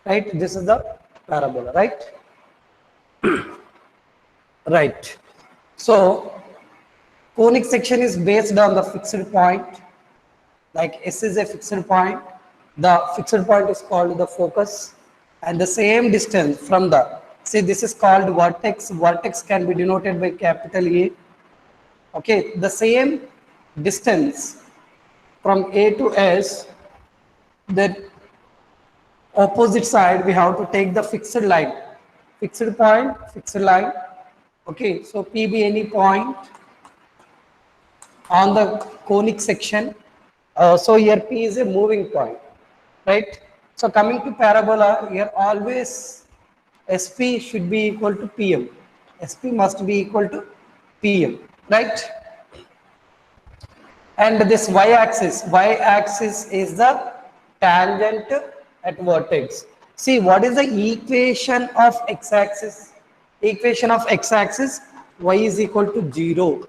right? This is the parabola, right? Right. So conic section is based on the fixed point, like S is a fixed point. The fixed point is called the focus, and the same distance from the, see, this is called vertex. Vertex can be denoted by capital A. Okay, the same distance from A to S, then opposite side we have to take the fixed line, fixed point, fixed line. Okay, so P be any point on the conic section. So here P is a moving point, right? So coming to parabola, here always SP should be equal to PM. SP must be equal to PM, right? And this y-axis is the tangent at vertex. See, what is the equation of x-axis? Equation of x-axis, y is equal to 0.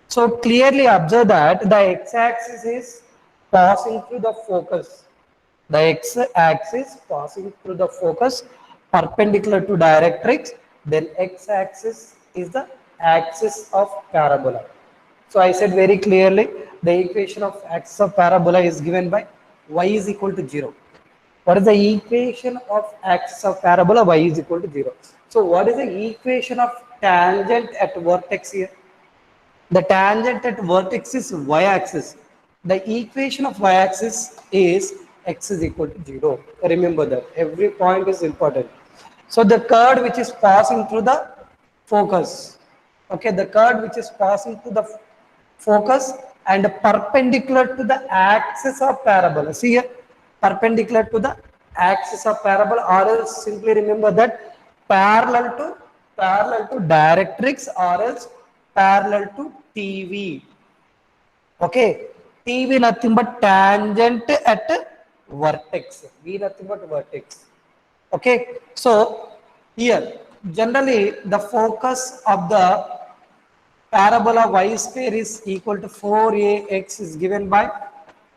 So clearly observe that the x-axis is passing through the focus. The x-axis passing through the focus perpendicular to directrix, then x-axis is the axis of parabola. So I said very clearly the equation of axis of parabola is given by y is equal to 0. What is the equation of axis of parabola? Y is equal to 0. So what is the equation of tangent at vertex here? The tangent at vertex is y-axis. The equation of y-axis is x is equal to 0. Remember that. Every point is important. So the curve which is passing through the focus. Okay, the curve which is passing through the focus and perpendicular to the axis of parabola. See here, perpendicular to the axis of parabola, or else simply remember that parallel to directrix, or else parallel to TV. Okay, TV nothing but tangent at vertex. V nothing but vertex. Okay, so here generally the focus of the parabola y square is equal to 4ax is given by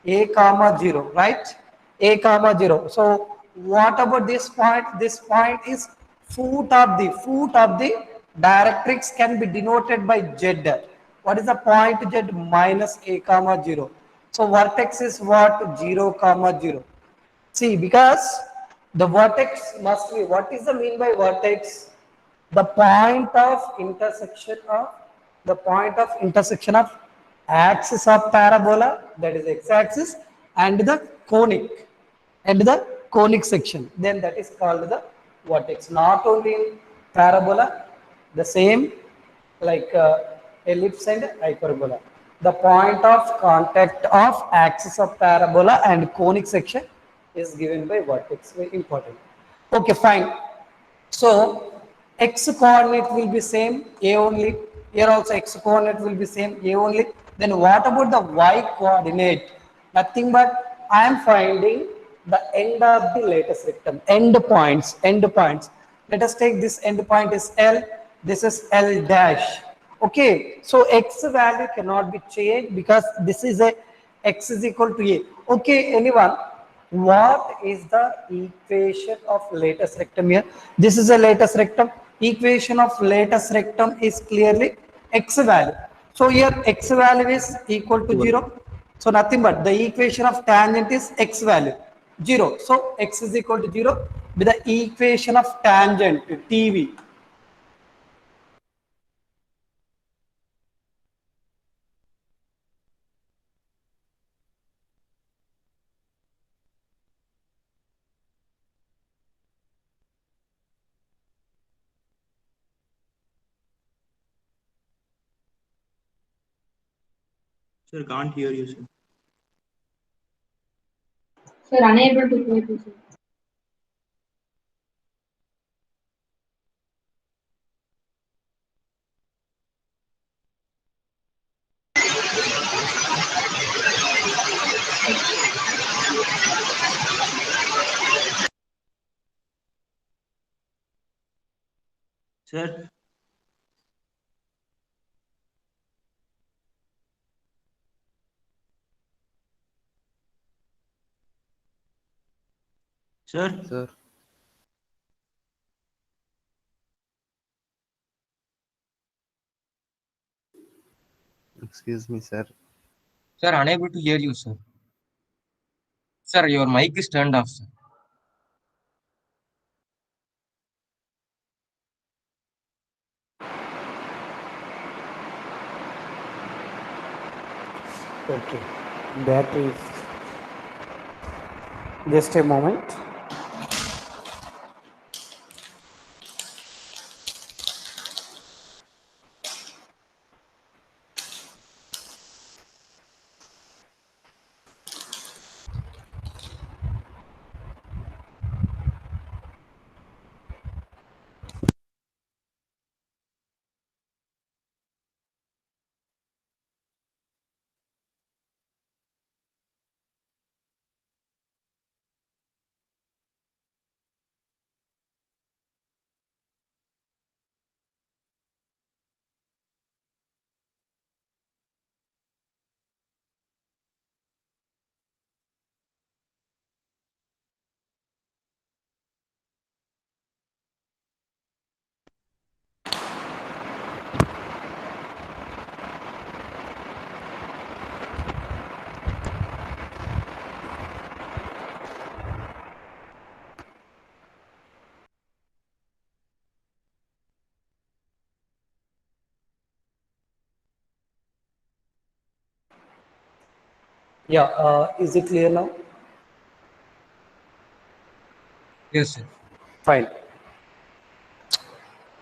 a comma 0, right? A comma 0. So what about this point? This point is foot of the directrix can be denoted by z. What is the point z? Minus a comma 0. So vertex is what? 0 comma 0. See, because the vertex must be, what is the mean by vertex? The point of intersection of, the point of intersection of axis of parabola, that is x-axis, and the conic section, then that is called the vertex. Not only in parabola, the same like ellipse and hyperbola. The point of contact of axis of parabola and conic section is given by vertex. Very important. Okay, fine. So x coordinate will be same, a only. Here also x coordinate will be same, a only. Then what about the y coordinate? Nothing but I am finding the end of the lattice rectum, end points, end points. Let us take this end point is L, this is L dash. Okay, so x value cannot be changed because this is a x is equal to a. Okay, anyone? What is the equation of lattice rectum here? This is a lattice rectum. Equation of lattice rectum is clearly x value. So here x value is equal to 0. So nothing but the equation of tangent is x value 0. So x is equal to 0 with the equation of tangent TV. Sir, can't hear you, sir. Sir, unable to hear you, sir. Sir, sir, Sir, Excuse me, sir. Sir, unable to hear you, sir. Sir, your mic is turned off, sir. Okay, that is just a moment. Yeah, is it clear now? Yes, sir. Fine.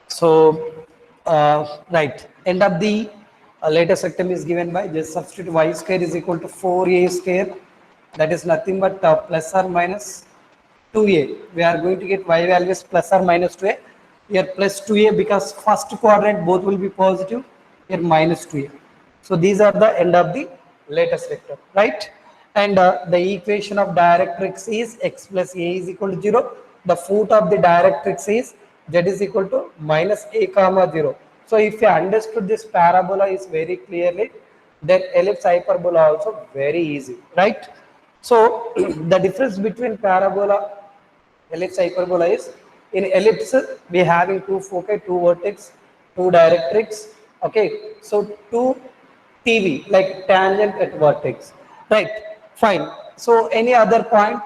So, right, end of the latest sectum is given by just substitute y square is equal to 4a square. That is nothing but plus or minus 2a. We are going to get y values plus or minus 2a. Here plus 2a because first quadrant both will be positive. Here minus 2a. So these are the end of the latest vector, right? And the equation of directrix is x plus a is equal to 0. The foot of the directrix is z is equal to minus a comma 0. So if you understood this parabola is very clearly, then ellipse hyperbola also very easy, right? So the difference between parabola ellipse hyperbola is in ellipse we having two foci, two vertex, two directrix. Okay, so two TV like tangent at vertex, right? Fine. So any other point?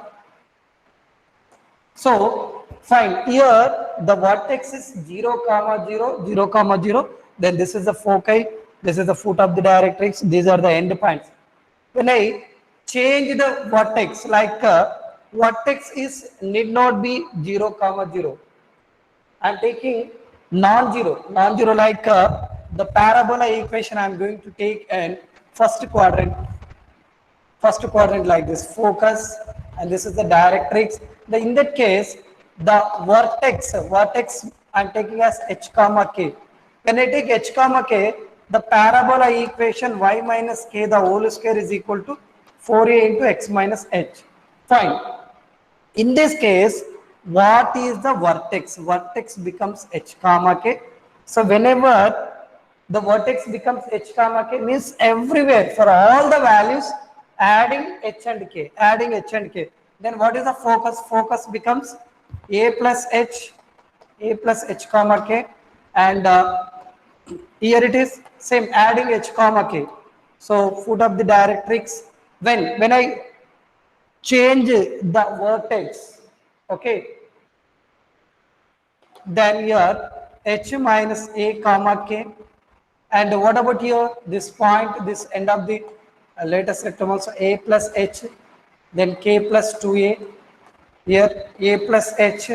So fine. Here the vertex is 0 comma 0, 0 comma 0. Then this is the foci. This is the foot of the directrix. These are the end points. When I change the vertex, like vertex is need not be 0 comma 0. I am taking non-zero, non-zero like the parabola equation I am going to take in first quadrant like this, focus, and this is the directrix. In that case, the vertex I am taking as h comma k. When I take h comma k, the parabola equation y minus k the whole square is equal to 4a into x minus h. Fine. In this case, what is the vertex? Vertex becomes h comma k. So whenever the vertex becomes h comma k means everywhere for all the values adding h and k, adding h and k. Then what is the focus? Focus becomes a plus h comma k, and here it is same adding h comma k. So foot of the directrix. When I change the vertex, okay, then here h minus a comma k, and what about here this point, this end of the latest rectum also a plus h, then k plus 2a, here a plus h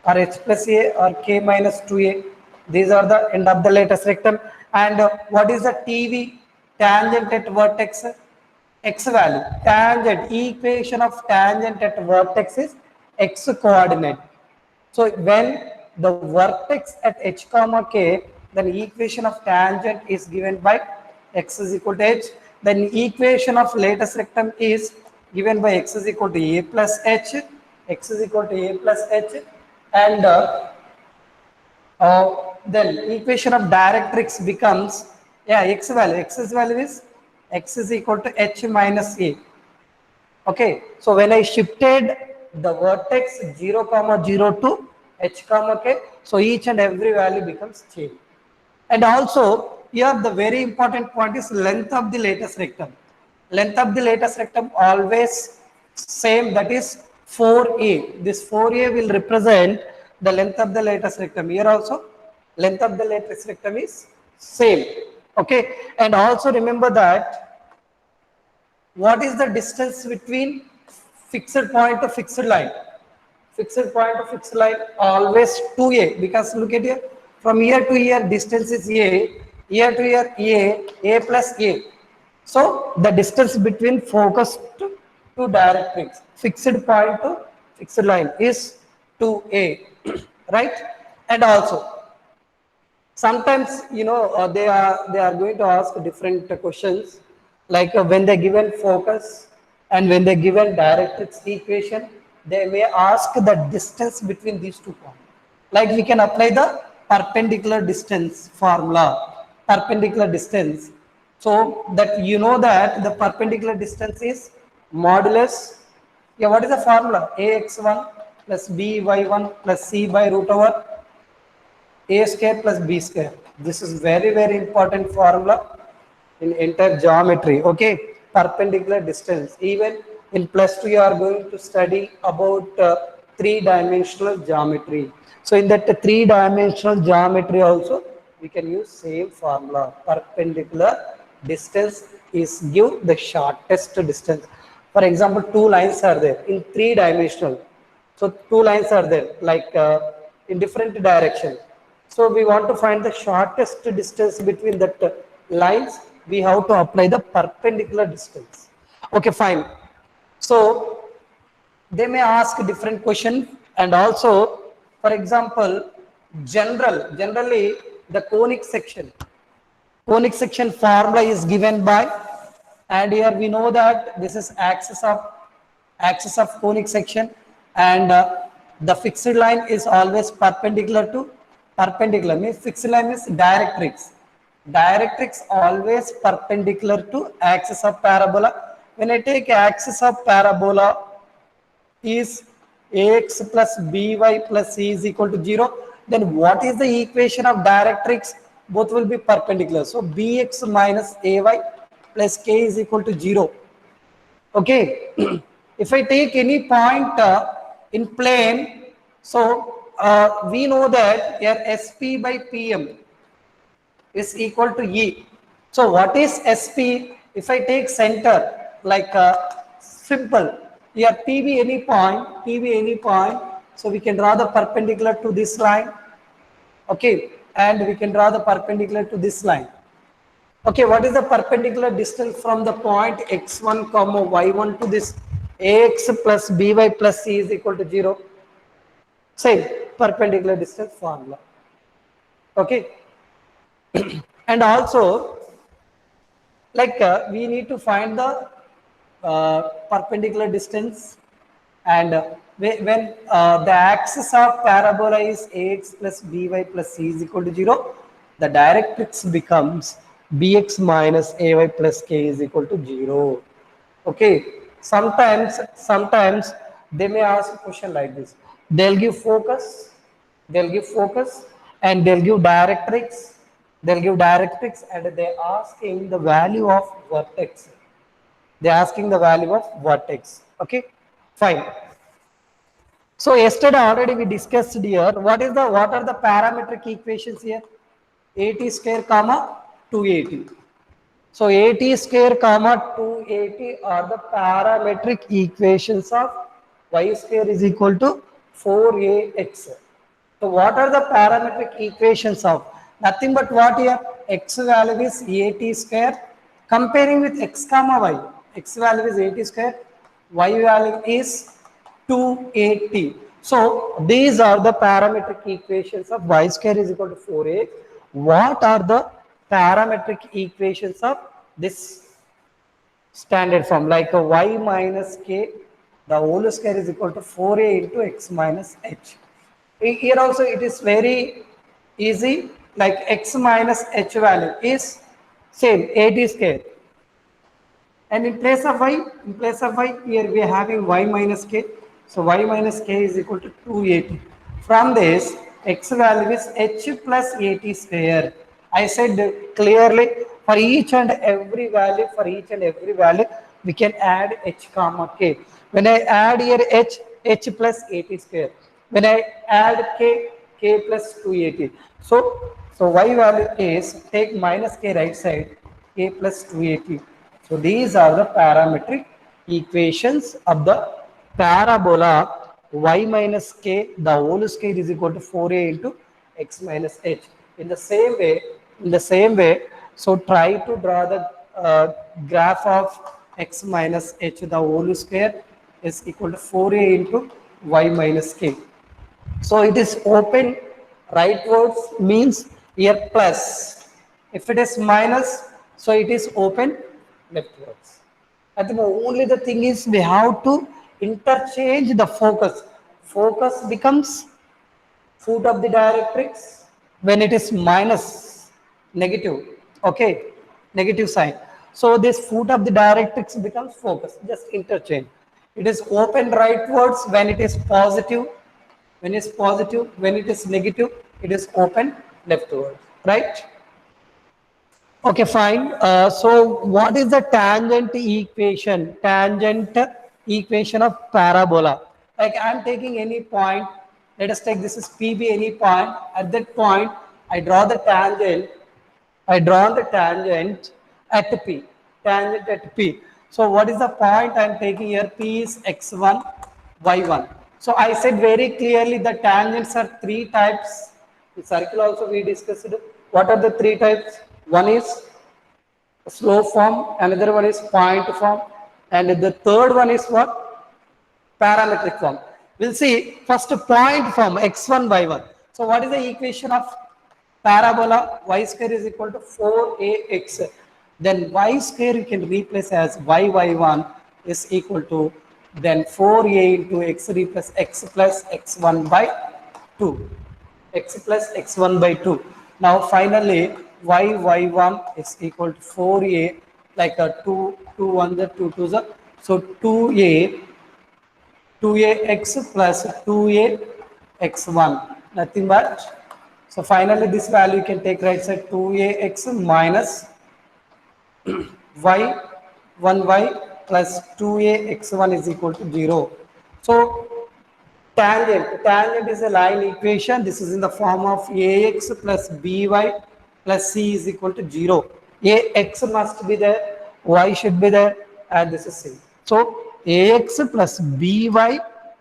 or h plus a or k minus 2a. These are the end of the latest rectum. And what is the TV? Tangent at vertex, x value. Tangent, equation of tangent at vertex is x coordinate. So when the vertex at h comma k, then equation of tangent is given by x is equal to h. Then equation of latest rectum is given by x is equal to a plus h, x is equal to a plus h, and then equation of directrix becomes, yeah, x's value is x is equal to h minus a. Okay, so when I shifted the vertex 0 comma 0 to h comma k, so each and every value becomes changed. And also here the very important point is length of the lattice rectum. Length of the lattice rectum always same, that is 4a. This 4a will represent the length of the lattice rectum. Here also length of the lattice rectum is same. Okay, and also remember that what is the distance between fixed point to fixed line? Fixed point to fixed line always 2a, because look at here, from here to here distance is a, here to here a plus a. So the distance between focus to directrix, fixed point to fixed line is 2a, right? And also sometimes they are going to ask different questions, like when they given focus and when they given directrix equation, they may ask the distance between these 2 points. Like we can apply the perpendicular distance formula, perpendicular distance, so that you know that the perpendicular distance is modulus, yeah, what is the formula? Ax1 plus by1 plus c by root over a square plus b square. This is very, very important formula in entire geometry. Okay, perpendicular distance. Even in plus 2, you are going to study about three-dimensional geometry. So in that three-dimensional geometry also, we can use same formula. Perpendicular distance is give the shortest distance. For example, two lines are there in three-dimensional. So two lines are there, like in different directions. So we want to find the shortest distance between that lines. We have to apply the perpendicular distance. Okay, fine. So they may ask different question, and also, for example, generally the conic section. Conic section formula is given by, and here we know that this is axis of conic section, and the fixed line is always perpendicular means fixed line is directrix. Directrix always perpendicular to axis of parabola. When I take axis of parabola is ax plus by plus c is equal to 0, then what is the equation of directrix? Both will be perpendicular. So bx minus ay plus k is equal to 0. Okay, if I take any point in plane, so we know that here SP by PM is equal to E. So what is SP? If I take center, like simple, here P be any point, so we can draw the perpendicular to this line. Okay, and we can draw the perpendicular to this line. Okay, what is the perpendicular distance from the point x1 comma y1 to this ax plus by plus c is equal to 0? Same perpendicular distance formula. Okay, and also like we need to find the perpendicular distance, and when the axis of parabola is ax plus by plus c is equal to 0, the directrix becomes bx minus ay plus k is equal to 0. Okay, sometimes they may ask a question like this. They'll give focus, and they'll give directrix, and they're asking the value of vertex. They're asking the value of vertex. Okay, fine. So yesterday already we discussed here what are the parametric equations here? 80 square comma 280. So 80 square comma 280 are the parametric equations of y square is equal to 4ax. So what are the parametric equations of? Nothing but what here? X value is 80 square comparing with x comma y. X value is 80 square, y value is 280. So these are the parametric equations of y square is equal to 4a. What are the parametric equations of this standard form, like a y minus k, the whole square is equal to 4a into x minus h. Here also it is very easy, like x minus h value is same 80 square. And in place of y, here we are having y minus k. So y minus k is equal to 280. From this, x value is h plus 80 square. I said clearly for each and every value, we can add h comma k. When I add here h plus 80 square. When I add k plus 280. So y value is take minus k right side, k plus 280. So these are the parametric equations of the parabola y minus k, the whole square is equal to 4a into x minus h. In the same way, so try to draw the graph of x minus h, the whole square is equal to 4a into y minus k. So it is open rightwards means here plus. If it is minus, so it is open leftwards. I think only the thing is we have to interchange the focus. Focus becomes foot of the directrix when it is minus, negative, okay, negative sign. So this foot of the directrix becomes focus, just interchange. It is open rightwards when it is positive, when it is negative, it is open leftwards, right? Okay, fine. So what is the tangent equation? Tangent equation of parabola. Like I'm taking any point. Let us take this is PB any point. At that point, I draw the tangent. I draw the tangent at P. Tangent at P. So what is the point I'm taking here? P is x1, y1. So I said very clearly the tangents are three types. The circle also we discussed. What are the three types? One is slope form, another one is point form, and the third one is what? Parametric form. We'll see first point form x1 y1. So what is the equation of parabola? Y square is equal to 4ax. Then y square you can replace as y1 is equal to then 4a into x replace x plus x1 by 2. X plus x1 by 2. Now finally y1 is equal to 4a, like a 2 1 the 2 2 the, so 2ax plus 2a x1, nothing but, so finally this value you can take right side, 2ax minus y 1y plus 2a x1 is equal to 0. So tangent is a line equation. This is in the form of ax plus by plus c is equal to 0. Ax must be there, y should be there, and this is c. So ax plus by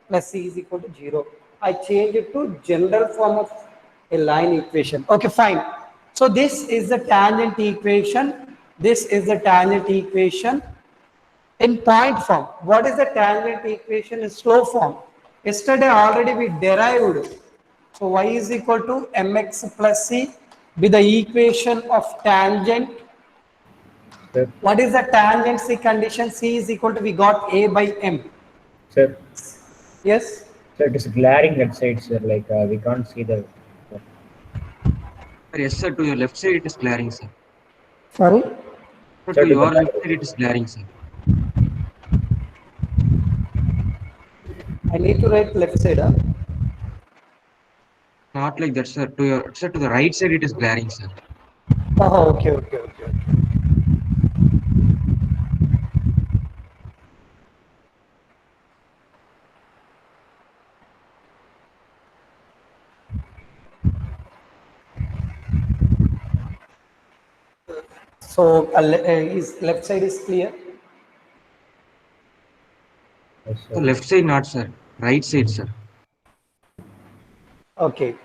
plus c is equal to 0. I change it to general form of a line equation. Okay, fine. So this is the tangent equation. This is the tangent equation in point form. What is the tangent equation in slope form? Yesterday already we derived. So y is equal to mx plus c with the equation of tangent. Sir, What is the tangent c condition? C is equal to, we got a by m. sir, Yes? sir, it is glaring that side, sir. Like we can't see the. Sir, yes, sir. To your left side, it is glaring, sir. Sorry? Sir, Sir, to to your the left side, it is glaring, sir. I need to write left side. Huh? Not like that, sir. To your sir, to the right side, it is glaring, sir. Oh, okay. So his left side is clear. yes, So sir. left side, not sir. Right side, sir. Okay.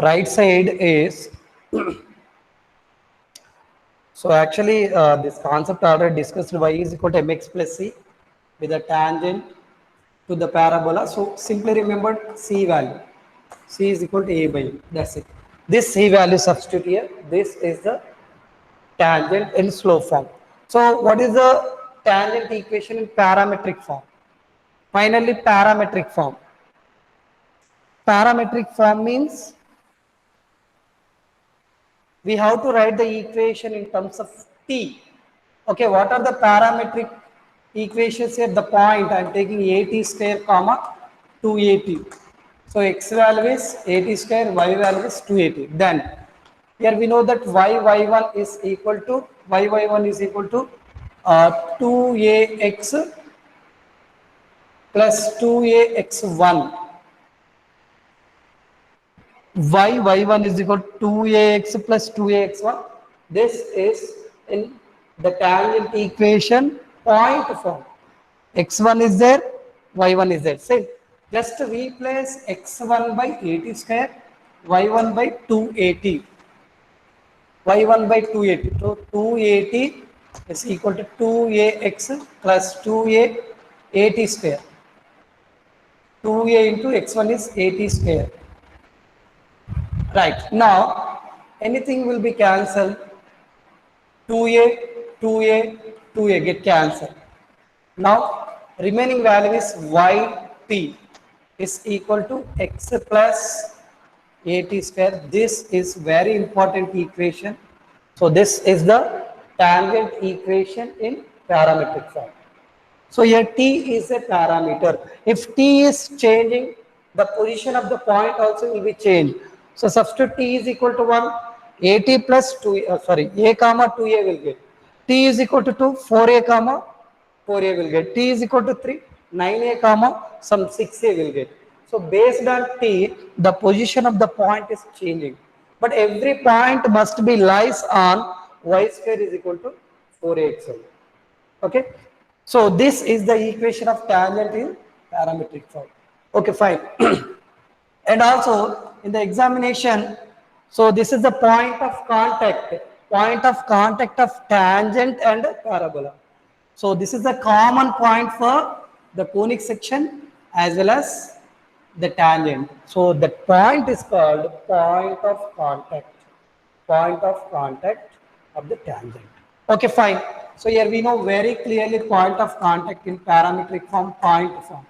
Right side is, so actually this concept already discussed, y is equal to mx plus c with a tangent to the parabola. So simply remember c value. C is equal to a by m. That's it. This c value substitute here. This is the tangent in slope form. So what is the tangent equation in parametric form? Finally, parametric form. Parametric form means we have to write the equation in terms of t. Okay, what are the parametric equations here? The point I'm taking 80 square comma 280. So x value is 80 square, y value is 280. Then Here we know that y1 is equal to 2ax plus 2ax1. Y1 is equal to 2ax plus 2ax1. This is in the tangent equation point form. X1 is there, y1 is there. Same. Just replace x1 by 80 square, y1 by 280. Y1 by 280. So 280 is equal to 2ax plus 2a 80 square. 2a into x1 is 80 square. Right. Now, anything will be cancelled. 2a, 2a, 2a get cancelled. Now, remaining value is yt is equal to x plus 80 square. This is very important equation. So, this is the tangent equation in parametric form. So here t is a parameter. If t is changing, the position of the point also will be changed. So substitute t is equal to 1, at plus 2, a comma 2a will get. T is equal to 2, 4a comma 4a will get. T is equal to 3, 9a comma some 6a will get. So based on t, the position of the point is changing. But every point must be lies on y square is equal to 4axl. Okay. So this is the equation of tangent in parametric form. Okay, fine. And also in the examination, so this is the point of contact of tangent and parabola. So this is the common point for the conic section as well as the tangent. So that point is called point of contact of the tangent. Okay, fine. So here we know very clearly point of contact in parametric form, point form.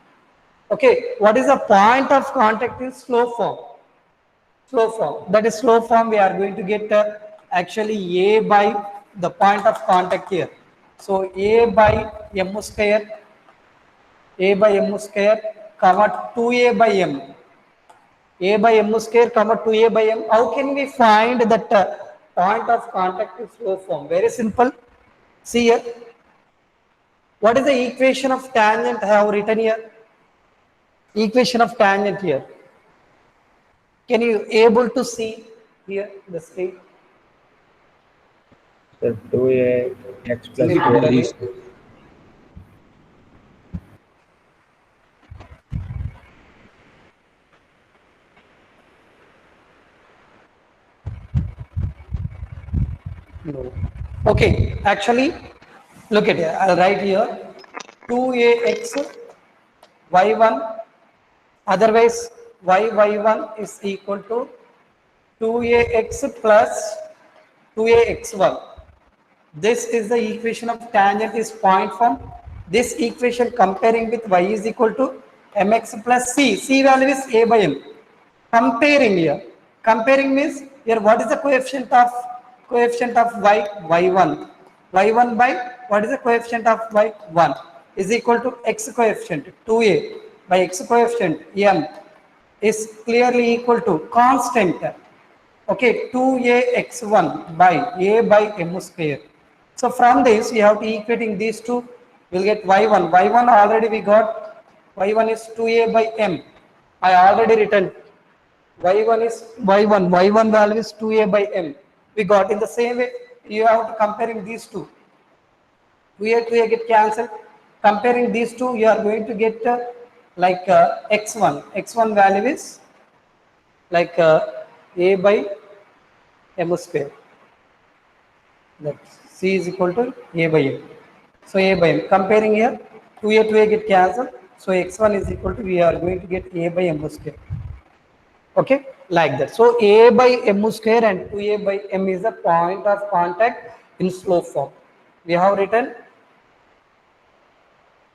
Okay, what is the point of contact in slope form? Slope form. That is slope form. We are going to get actually a by the point of contact here. So a by m square, comma 2a by m. A by m square comma 2a by m. How can we find that point of contact in slope form? Very simple. See here. What is the equation of tangent I have written here? Equation of tangent here. Can you able to see here the screen? So 2a x plus See it 4. clearly? No. Okay, actually, look at it. I'll write here 2ax y1, otherwise y1 is equal to 2ax plus 2ax1. This is the equation of tangent is point form. This equation comparing with y is equal to mx plus c. C value is a by m. Comparing here. Comparing means here what is the coefficient of y? Y1. Y1 by what is the coefficient of y1 is equal to x coefficient 2a by x coefficient m is clearly equal to constant. Okay, 2ax1 by a by m square. So from this we have to equating these two, we'll get y1. Y1 already we got, y1 is 2a by m. I already written y1 is y1 value is 2a by m. We got in the same way. You have to comparing these two. 2a get cancelled. Comparing these two, you are going to get x1 value is like a by m square. That c is equal to a by m. So a by m. Comparing here, 2a get cancelled. So x1 is equal to, we are going to get a by m square. Okay, like that. So a by m square and 2a by m is the point of contact in slope form. We have written.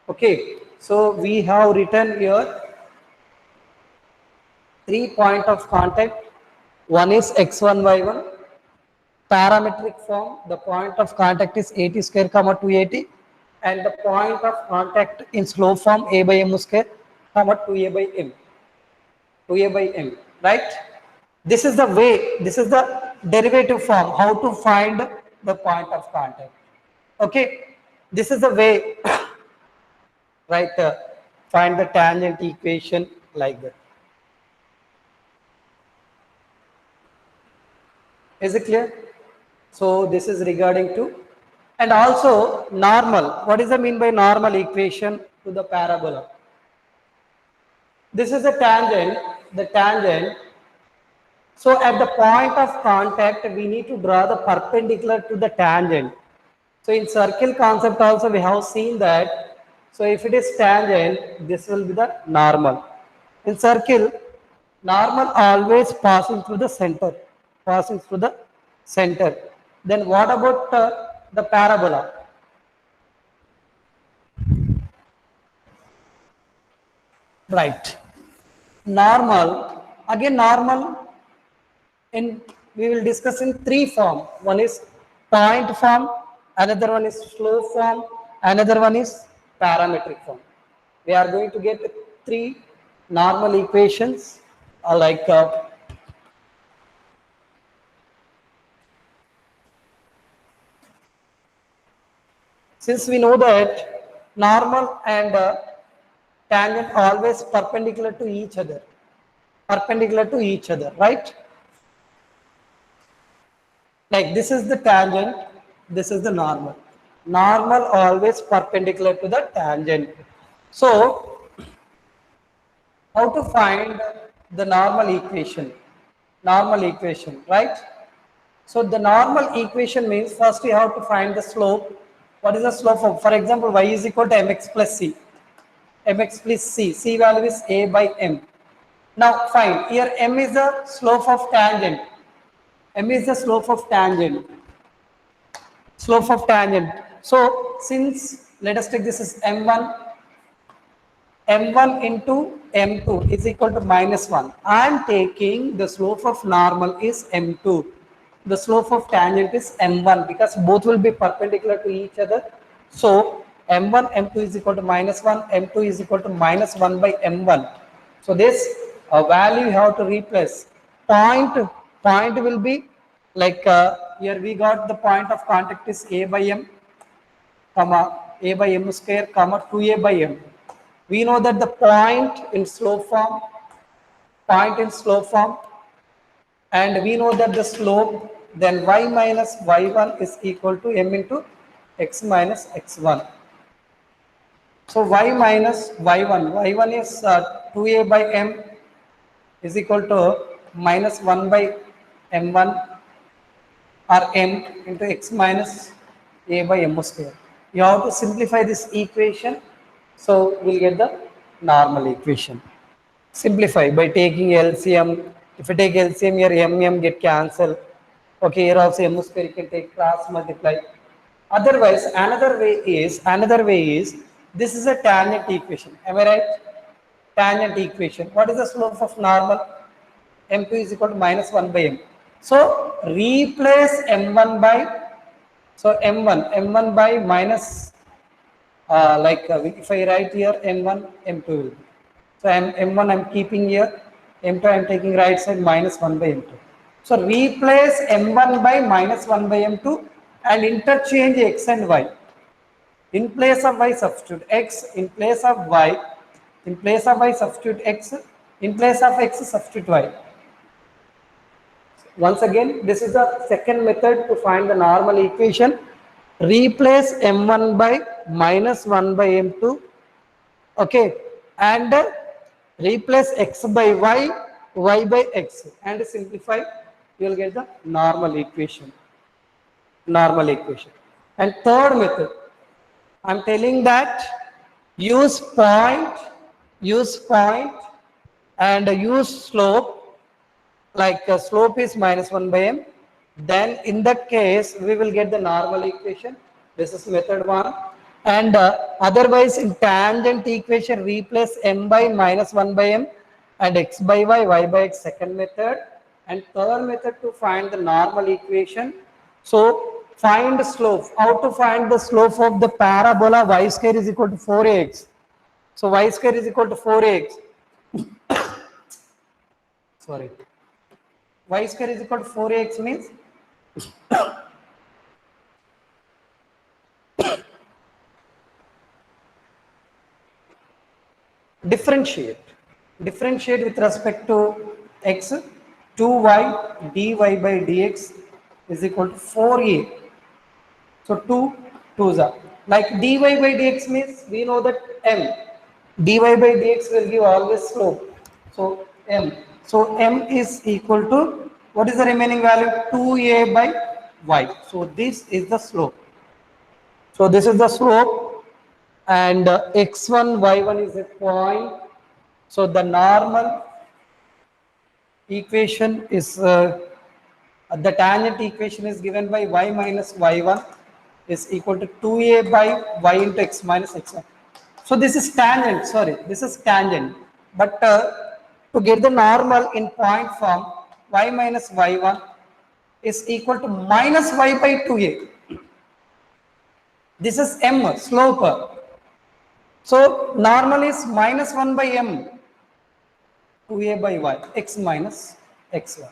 Okay, so we have written here 3 point of contact. One is x1 y1. Parametric form, the point of contact is 80 square comma 280, and the point of contact in slope form a by m square comma 2a by m. 2a by m, right? This is the way, this is the derivative form, how to find the point of contact. Okay, this is the way, right? Find the tangent equation like that. Is it clear? So this is regarding to, and also normal. What does it mean by normal equation to the parabola? This is the tangent, the tangent. So at the point of contact, we need to draw the perpendicular to the tangent. So in circle concept also we have seen that. So if it is tangent, this will be the normal. In circle, normal always passing through the center, passing through the center. Then what about the parabola? Right. Normal, again normal, in we will discuss in three form. One is point form, another one is slope form, another one is parametric form. We are going to get three normal equations like since we know that normal and tangent always perpendicular to each other, right? Like this is the tangent, this is the normal. Normal always perpendicular to the tangent. So, how to find the normal equation? Normal equation, right? So, the normal equation means first you have to find the slope. What is the slope of, for example, y is equal to mx plus c. Mx plus c, c value is a by m. Now, fine, here m is the slope of tangent. M is the slope of tangent. Slope of tangent. So since let us take this is m1, m1 into m2 is equal to minus 1. I am taking the slope of normal is m2. The slope of tangent is m1 because both will be perpendicular to each other. So m1, m2 is equal to minus 1, m2 is equal to minus 1 by m1. So this value you have to replace. Point will be like here we got the point of contact is a by m, comma a by m square, comma 2a by m. We know that the point in slope form, and we know that the slope then y minus y1 is equal to m into x minus x1. So y minus y1 is 2a by m is equal to minus 1 by m1 or m into x minus a by m square. You have to simplify this equation, so we'll get the normal equation. Simplify by taking LCM. If you take LCM, your m get cancelled. Okay, here also m square you can take cross multiply. Otherwise, another way is this is a tangent equation. Am I right? Tangent equation. What is the slope of normal? m2 is equal to minus 1 by m. So replace m1 by, so m1 by minus if I write here m1, m2 will be. So m1 I'm keeping here, m2 I'm taking right side minus 1 by m2. So replace m1 by minus 1 by m2 and interchange x and y. In place of y substitute x, in place of y, in place of y substitute x, in place of x substitute y. Once again, this is the second method to find the normal equation. Replace m1 by minus 1 by m2, okay, and replace x by y, y by x, and simplify, you will get the normal equation. Normal equation. And third method, I am telling that use point and use slope, like slope is minus 1 by m, then in that case we will get the normal equation. This is method 1. And otherwise in tangent equation replace m by minus 1 by m and x by y by x, second method. And third method to find the normal equation. So find slope. How to find the slope of the parabola? Y square is equal to 4ax. So y square is equal to 4ax. Sorry. y square is equal to 4ax means differentiate with respect to x, 2y dy by dx is equal to 4a. So 2's are like dy by dx means we know that m, dy by dx will give always slope, so m, so m is equal to what is the remaining value, 2a by y. So this is the slope, so this is the slope, and x1 y1 is a point. So the normal equation is the tangent equation is given by y minus y1 is equal to 2a by y into x minus x1. So this is tangent, sorry, this is tangent. But to get the normal in point form, y minus y1 is equal to minus y by 2a. This is m, slope. So normal is minus 1 by m, 2a by y, x minus x1.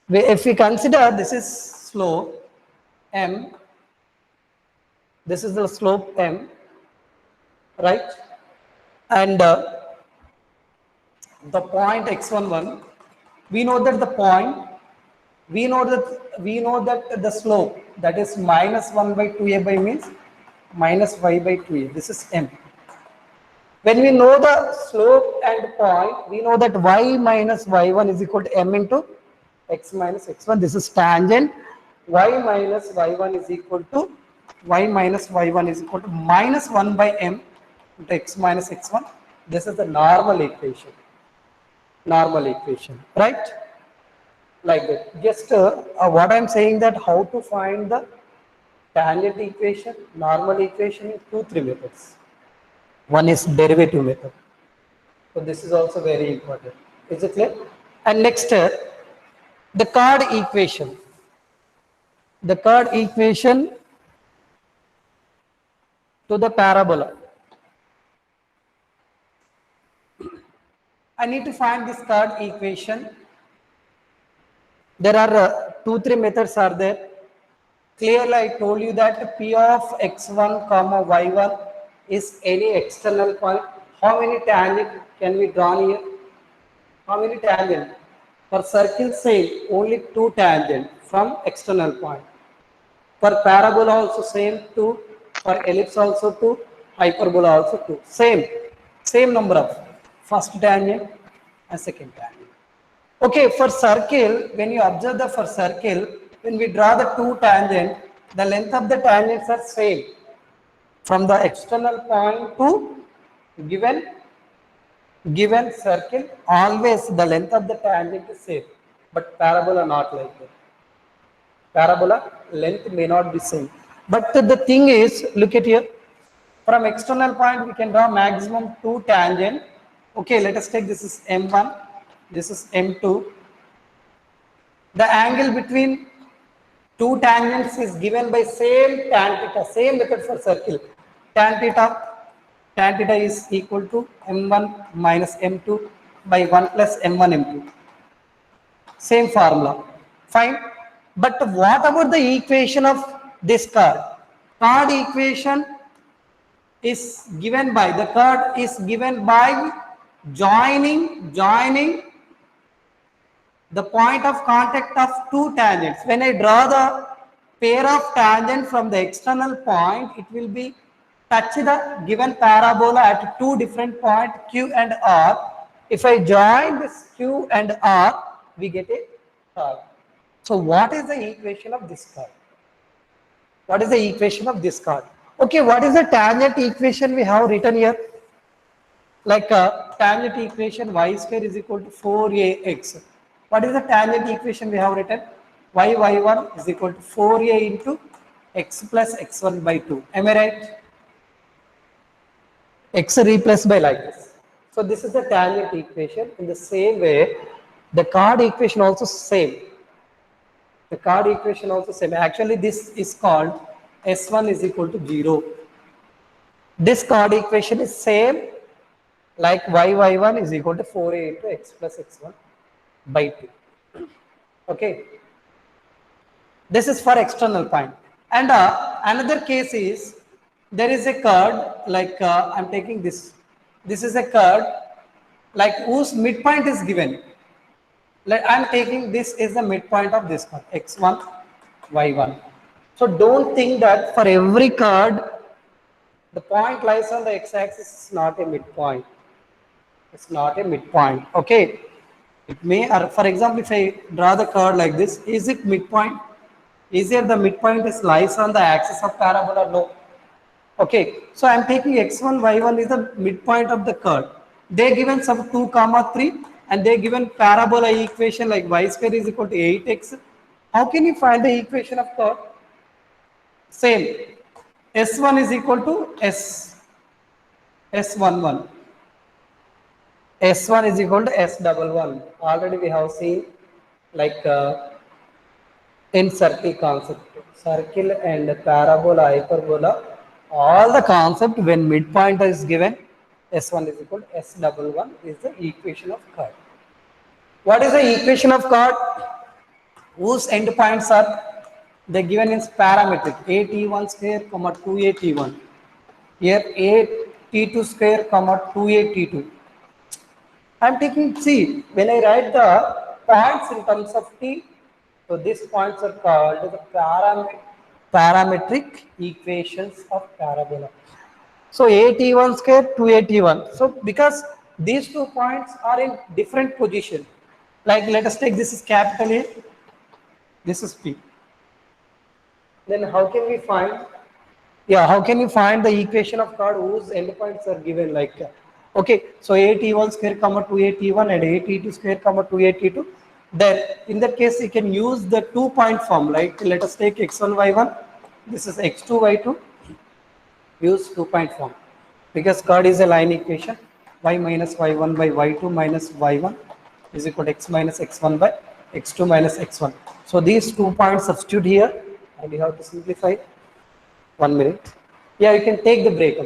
If we consider this is slope m, this is the slope m, right? And the point x11, we know that the point, we know that the slope, that is minus 1 by 2a by means minus y by 2a. This is m. When we know the slope and point, we know that y minus y1 is equal to m into x minus x1. This is tangent. Y minus y1 is equal to minus 1 by m into x minus x1. This is the normal equation. Right? Like that. Just what I'm saying, that how to find the tangent equation, normal equation in 2-3 methods. One is derivative method. So this is also very important. Is it clear? And next, the chord equation. The chord equation to the parabola. I need to find this chord equation. There are 2-3 methods are there. Clearly, I told you that P of x1 comma y1 is any external point. How many tangent can we draw here? How many tangent? For circle, same, only 2 tangent from external point. For parabola also same 2. For ellipse also 2. Hyperbola also 2. Same number of first tangent and second tangent. Okay, for circle, when you observe the for circle, when we draw the 2 tangent, the length of the tangents are same. From the external point to given circle, always the length of the tangent is same. But parabola not like that. Parabola length may not be same. But the thing is, look at here. From external point, we can draw maximum 2 tangent. Okay, let us take this is M1, this is M2. The angle between 2 tangents is given by same tan theta, same method for circle. Tan theta is equal to M1 minus M2 by 1 plus M1 M2. Same formula. Fine. But what about the equation of this chord? Chord equation is given by, the chord is given by joining the point of contact of 2 tangents. When I draw the pair of tangent from the external point, it will be touch the given parabola at 2 different points, Q and R. If I join this Q and R, we get a chord. So what is the equation of this chord? What is the equation of this chord? Okay, what is the tangent equation we have written here? Like tangent equation y square is equal to 4ax. What is the tangent equation we have written? Y1 is equal to 4a into x plus x1 by 2. Am I right? X replaced by like this. So this is the tangent equation. In the same way, the chord equation also same. The chord equation also same. Actually, this is called S1 is equal to 0. This chord equation is same like y1 is equal to 4a into x plus x1. by 2. Okay. This is for external point. And another case is there is a curve like I'm taking this. This is a curve like whose midpoint is given. Like I'm taking this is the midpoint of this curve x1, y1. So don't think that for every curve the point lies on the x-axis is not a midpoint. It's not a midpoint. Okay. It may, or for example, if I draw the curve like this, is it midpoint? Is there the midpoint is lies on the axis of parabola? No. Okay, so I'm taking x1, y1 is the midpoint of the curve. They given some 2, 3, and they given parabola equation like y square is equal to 8x. How can you find the equation of curve? Same. S1 is equal to S11. S1 is equal to S11. Already we have seen like in circle concept, circle and parabola, hyperbola, all the concept when midpoint is given, S1 is equal to S11 is the equation of curve. What is the equation of curve? Whose endpoints are they given in parametric at1 square, 2at1. Here at2 square, 2at2. I'm taking, see, when I write the points in terms of t, so these points are called the parametric equations of parabola. So at1 square, 2at1. So because these 2 points are in different position, like let us take this is capital A, this is P. Then how can we find? Yeah, how can you find the equation of curve whose endpoints are given like okay, so at1 square, 2at1 and at2 square, 2at2. Then in that case you can use the 2-point form, like let us take x1, y1, this is x2, y2, use 2-point form because curve is a line equation, y minus y1 by y2 minus y1 is equal to x minus x1 by x2 minus x1. So these 2 points substitute here and you have to simplify. 1 minute. Yeah, you can take the break.